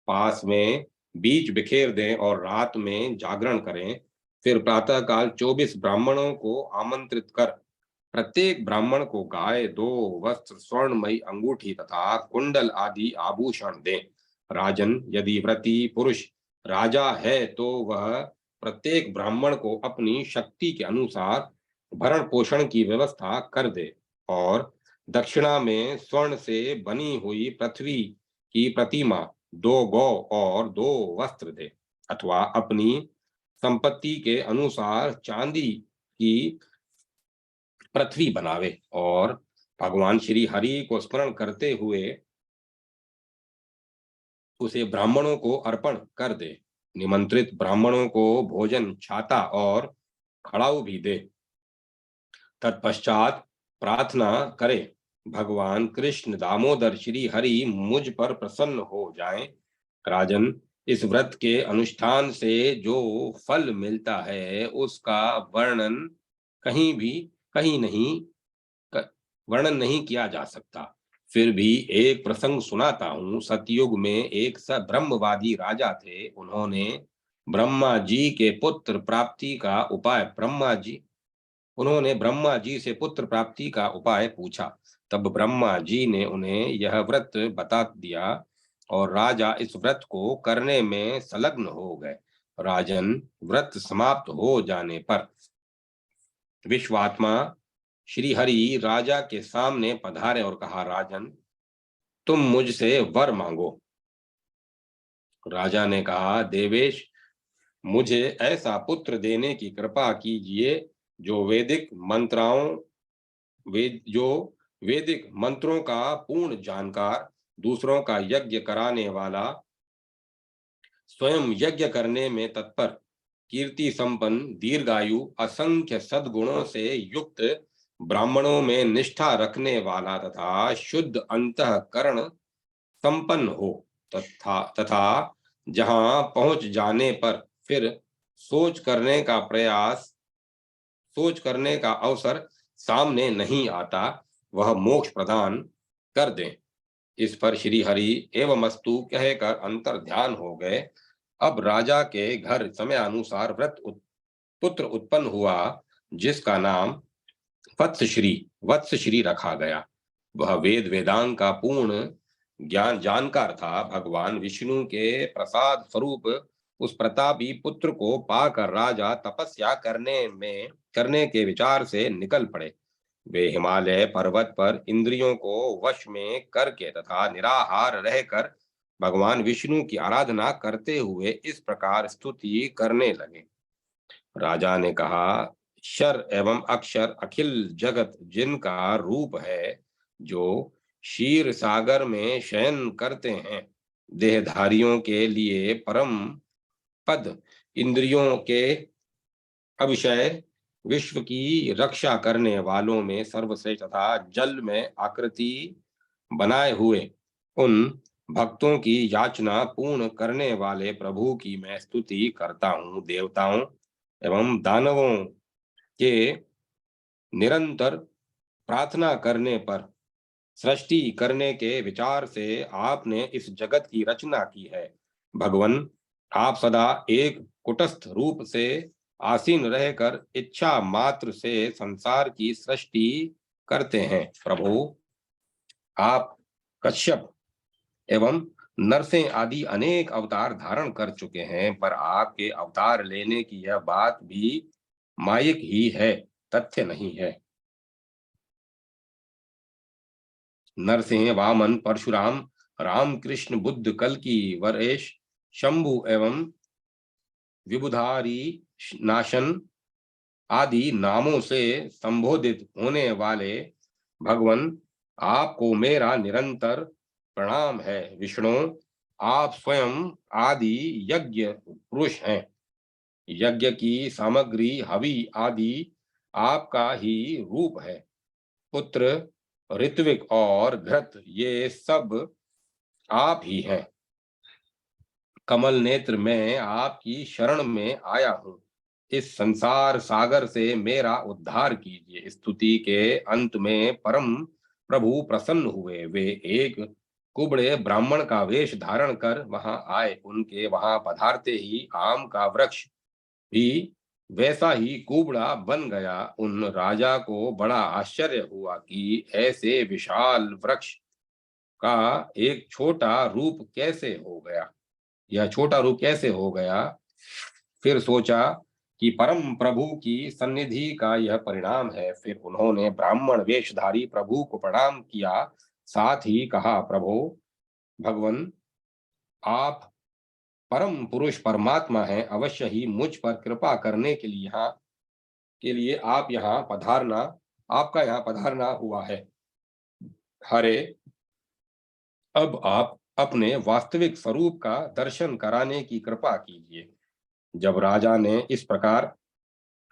पास में बीज बिखेर दें और रात में जागरण करें। फिर प्रातःकाल 24 ब्राह्मणों को आमंत्रित कर प्रत्येक ब्राह्मण को गाय, 2 वस्त्र, स्वर्णमयी अंगूठी तथा कुंडल आदि आभूषण दें। राजन, यदि व्रती पुरुष राजा है तो वह प्रत्येक ब्राह्मण को अपनी शक्ति के अनुसार भरण पोषण की व्यवस्था कर दे और दक्षिणा में स्वर्ण से बनी हुई पृथ्वी की प्रतिमा, 2 गौ और 2 वस्त्र दे, अथवा अपनी संपत्ति के अनुसार चांदी की पृथ्वी बनावे और भगवान श्री हरि को स्मरण करते हुए उसे ब्राह्मणों को अर्पण कर दे। निमंत्रित ब्राह्मणों को भोजन, छाता और खड़ाऊ भी दे। तत्पश्चात प्रार्थना करे भगवान कृष्ण दामोदर श्री हरि मुझ पर प्रसन्न हो जाएं। राजन, इस व्रत के अनुष्ठान से जो फल मिलता है उसका वर्णन कहीं नहीं वर्णन नहीं किया जा सकता। फिर भी एक प्रसंग सुनाता हूँ। सतयुग में एक ब्रह्मवादी राजा थे। उन्होंने ब्रह्मा जी से पुत्र प्राप्ति का उपाय पूछा। तब ब्रह्मा जी ने उन्हें यह व्रत बता दिया और राजा इस व्रत को करने में संलग्न हो गए। राजन, व्रत समाप्त हो जाने पर विश्वात्मा श्री हरि राजा के सामने पधारे और कहा, राजन, तुम मुझसे वर मांगो। राजा ने कहा, देवेश, मुझे ऐसा पुत्र देने की कृपा कीजिए जो जो वैदिक मंत्रों का पूर्ण जानकार, दूसरों का यज्ञ कराने वाला, स्वयं यज्ञ करने में तत्पर, कीर्ति संपन्न, दीर्घायु, असंख्य सद्गुणों से युक्त, ब्राह्मणों में निष्ठा रखने वाला तथा शुद्ध अंतःकरण संपन्न हो, तथा जहां पहुंच जाने पर फिर सोच करने का प्रयास सोच करने का अवसर सामने नहीं आता, वह मोक्ष प्रदान कर दें। इस पर श्री हरि एवमस्तु कहकर अंतर ध्यान हो गए। अब राजा के घर समय अनुसार पुत्र उत्पन्न हुआ, जिसका नाम वत्सश्री रखा गया। वह वेद वेदांग का पूर्ण ज्ञान जानकार था। भगवान विष्णु के प्रसाद स्वरूप उस प्रतापी पुत्र को पाकर राजा तपस्या करने के विचार से निकल पड़े। वे हिमालय पर्वत पर इंद्रियों को वश में करके तथा निराहार रहकर भगवान विष्णु की आराधना करते हुए इस प्रकार स्तुति करने लगे। राजा ने कहा, क्षर एवं अक्षर अखिल जगत जिनका रूप है, जो क्षीर सागर में शयन करते हैं, देहधारियों के लिए परम पद, इंद्रियों के अविषय, विश्व की रक्षा करने वालों में सर्वश्रेष्ठ तथा जल में आकृति बनाए हुए उन भक्तों की याचना पूर्ण करने वाले प्रभु की मैं स्तुति करता हूँ। देवताओं एवं दानवों के निरंतर प्रार्थना करने पर सृष्टि करने के विचार से आपने इस जगत की रचना की है। भगवन, आप सदा एक कुटस्थ रूप से आसीन रहकर इच्छा मात्र से संसार की सृष्टि करते हैं। प्रभु, आप कश्यप एवं नरसिंह आदि अनेक अवतार धारण कर चुके हैं, पर आपके अवतार लेने की यह बात भी मायिक ही है, तथ्य नहीं है। नरसिंह, वामन, परशुराम, रामकृष्ण, बुद्ध, कल्कि, वरेश, शंभु एवं विबुधारी नाशन आदि नामों से संबोधित होने वाले भगवन, आपको मेरा निरंतर प्रणाम है। विष्णु, आप स्वयं आदि यज्ञ पुरुष हैं। यज्ञ की सामग्री हवि आदि आपका ही रूप है। पुत्र, ऋत्विक और घृत ये सब आप ही हैं। कमल नेत्र, मैं आपकी शरण में आया हूँ। इस संसार सागर से मेरा उद्धार कीजिए। स्तुति के अंत में परम प्रभु प्रसन्न हुए। वे एक कुबड़े ब्राह्मण का वेश धारण कर वहां आए। उनके वहां पधारते ही आम का वृक्ष भी वैसा ही कुबड़ा बन गया। उन राजा को बड़ा आश्चर्य हुआ कि ऐसे विशाल वृक्ष का एक छोटा रूप कैसे हो गया। यह छोटा रूप कैसे हो गया। फिर सोचा कि परम प्रभु की सन्निधि का यह परिणाम है। फिर उन्होंने ब्राह्मण वेशधारी प्रभु को प्रणाम किया, साथ ही कहा, प्रभु, भगवन, आप परम पुरुष परमात्मा हैं। अवश्य ही मुझ पर कृपा करने के लिए आपका यहाँ पधारना हुआ है। हरे, अब आप अपने वास्तविक स्वरूप का दर्शन कराने की कृपा कीजिए। जब राजा ने इस प्रकार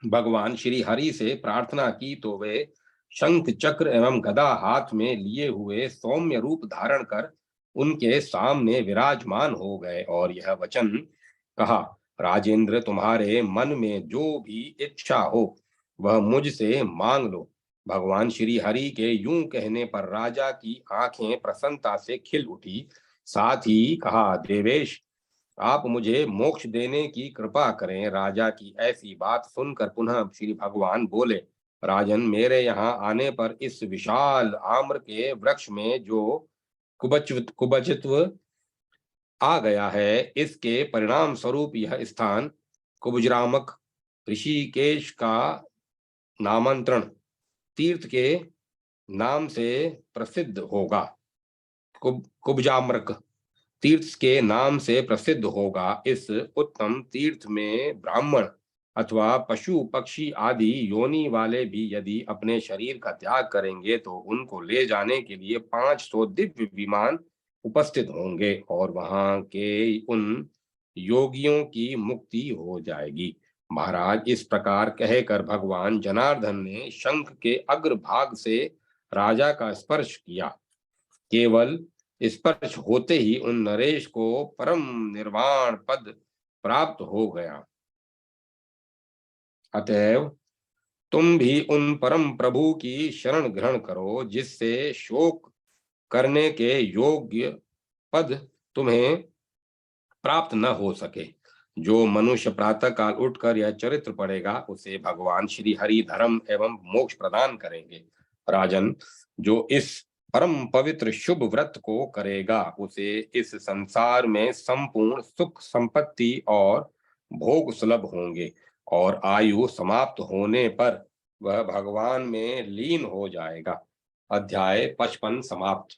भगवान श्री हरि से प्रार्थना की तो वे शंख चक्र एवं गदा हाथ में लिए हुए सौम्य रूप धारण कर उनके सामने विराजमान हो गए और यह वचन कहा, राजेंद्र, तुम्हारे मन में जो भी इच्छा हो वह मुझसे मांग लो। भगवान श्री हरि के यूं कहने पर राजा की आंखें प्रसन्नता से खिल उठी। साथ ही कहा, देवेश, आप मुझे मोक्ष देने की कृपा करें। राजा की ऐसी बात सुनकर पुनः श्री भगवान बोले, राजन, मेरे यहाँ आने पर इस विशाल आम्र के वृक्ष में जो कुबचित्व आ गया है, इसके परिणाम स्वरूप यह स्थान कुबजरामक ऋषिकेश का नामांतरण तीर्थ के नाम से प्रसिद्ध होगा। कुबजाम्रक तीर्थ के नाम से प्रसिद्ध होगा। इस उत्तम तीर्थ में ब्राह्मण अथवा पशु पक्षी आदि योनि वाले भी यदि अपने शरीर का त्याग करेंगे तो उनको ले जाने के लिए 500 दिव्य विमान उपस्थित होंगे और वहां के उन योगियों की मुक्ति हो जाएगी। महाराज, इस प्रकार कहकर भगवान जनार्दन ने शंख के अग्रभाग से राजा का स्पर्श किया। केवल स्पर्श होते ही उन नरेश को परम निर्वाण पद प्राप्त हो गया। अतएव तुम भी उन परम प्रभु की शरण ग्रहण करो, जिससे शोक करने के योग्य पद तुम्हें प्राप्त न हो सके। जो मनुष्य प्रातः काल उठकर यह चरित्र पढ़ेगा उसे भगवान श्री हरि धर्म एवं मोक्ष प्रदान करेंगे। राजन, जो इस परम पवित्र शुभ व्रत को करेगा उसे इस संसार में संपूर्ण सुख संपत्ति और भोग सुलभ होंगे और आयु समाप्त होने पर वह भगवान में लीन हो जाएगा। अध्याय 55 समाप्त।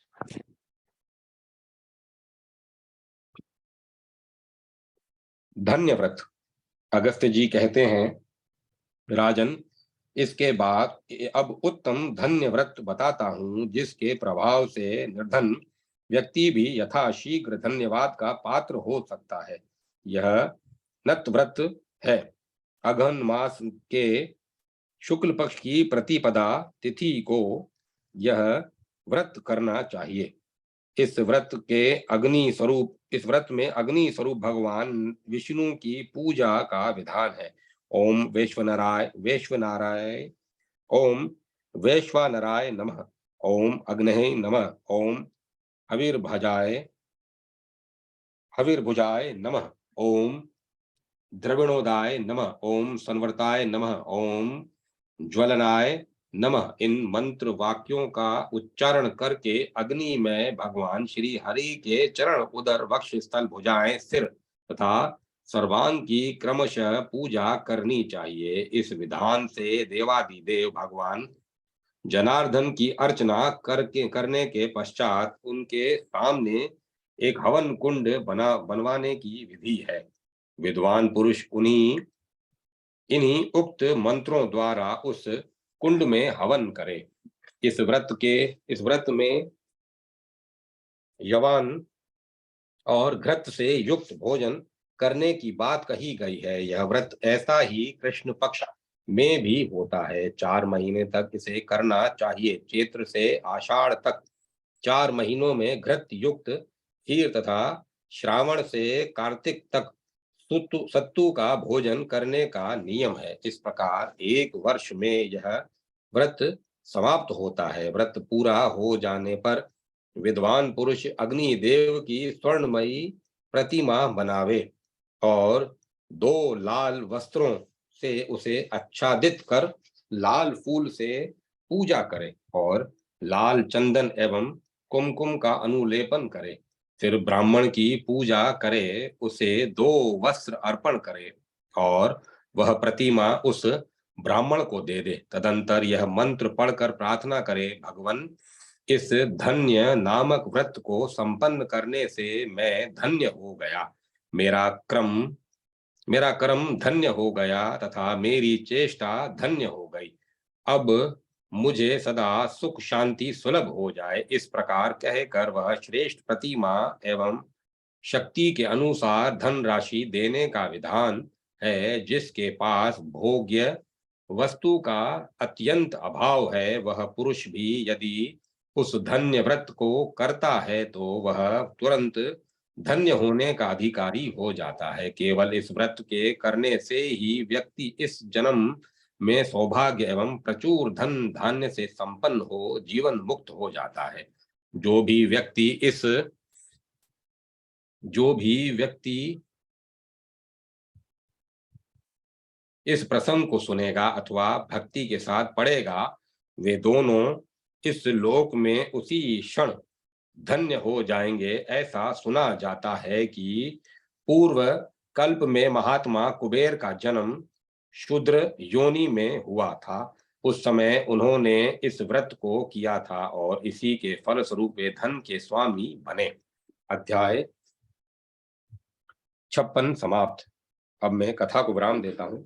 धन्य व्रत। अगस्त्य जी कहते हैं, राजन, इसके बाद अब उत्तम धन्य व्रत बताता हूं, जिसके प्रभाव से निर्धन व्यक्ति भी यथाशीघ्र धन्यवाद का पात्र हो सकता है। यह नत व्रत है। अघन मास के शुक्ल पक्ष की प्रतिपदा तिथि को यह व्रत करना चाहिए। इस व्रत में अग्नि स्वरूप भगवान विष्णु की पूजा का विधान है। ओम ओम वैश्वानराय नमः। ओम अग्नये नमः। ओम हविर्भजाय हविर्भुजाय नमः। ओम द्रविणोदाय नमः। ओम संवर्ताय नमः। ओम ज्वलनाय नमः। इन मंत्र वाक्यों का उच्चारण करके अग्नि में भगवान श्री हरि के चरण, उदर, वक्ष स्थल, भुजाएं, सिर तथा सर्वांग की क्रमशः पूजा करनी चाहिए। इस विधान से देवादिदेव भगवान जनार्दन की अर्चना करने के पश्चात उनके सामने एक हवन कुंड बनवाने की विधि है। विद्वान पुरुष इन्हीं उक्त मंत्रों द्वारा उस कुंड में हवन करे। इस व्रत में यवान और घृत से युक्त भोजन करने की बात कही गई है। यह व्रत ऐसा ही कृष्ण पक्ष में भी होता है। 4 महीने तक इसे करना चाहिए। चैत्र से आषाढ़ तक 4 महीनों में घृत युक्त खीर तथा श्रावण से कार्तिक तक सत्तू का भोजन करने का नियम है। इस प्रकार 1 वर्ष में यह व्रत समाप्त होता है। व्रत पूरा हो जाने पर विद्वान पुरुष अग्निदेव की स्वर्णमयी प्रतिमा बनावे और 2 लाल वस्त्रों से उसे आच्छादित कर लाल फूल से पूजा करे और लाल चंदन एवं कुमकुम का अनुलेपन करे। फिर ब्राह्मण की पूजा करे, उसे 2 वस्त्र अर्पण करे और वह प्रतिमा उस ब्राह्मण को दे दे। तदंतर यह मंत्र पढ़कर प्रार्थना करे, भगवन, इस धन्य नामक व्रत को संपन्न करने से मैं धन्य हो गया। मेरा मेरा कर्म धन्य हो गया तथा मेरी चेष्टा धन्य हो गई। अब मुझे सदा सुख शांति सुलभ हो जाए। इस प्रकार कहकर वह श्रेष्ठ प्रतिमा एवं शक्ति के अनुसार धन राशि देने का विधान है। जिसके पास भोग्य वस्तु का अत्यंत अभाव है, वह पुरुष भी यदि उस धन्य व्रत को करता है तो वह तुरंत धन्य होने का अधिकारी हो जाता है। केवल इस व्रत के करने से ही व्यक्ति इस जन्म में सौभाग्य एवं प्रचुर धन धान्य से संपन्न हो जीवन मुक्त हो जाता है। जो भी व्यक्ति इस जो भी व्यक्ति इस प्रसंग को सुनेगा अथवा भक्ति के साथ पढ़ेगा, वे दोनों इस लोक में उसी क्षण धन्य हो जाएंगे। ऐसा सुना जाता है कि पूर्व कल्प में महात्मा कुबेर का जन्म शूद्र योनि में हुआ था। उस समय उन्होंने इस व्रत को किया था और इसी के फलस्वरूप वे धन के स्वामी बने। अध्याय 56 समाप्त। अब मैं कथा को विराम देता हूँ।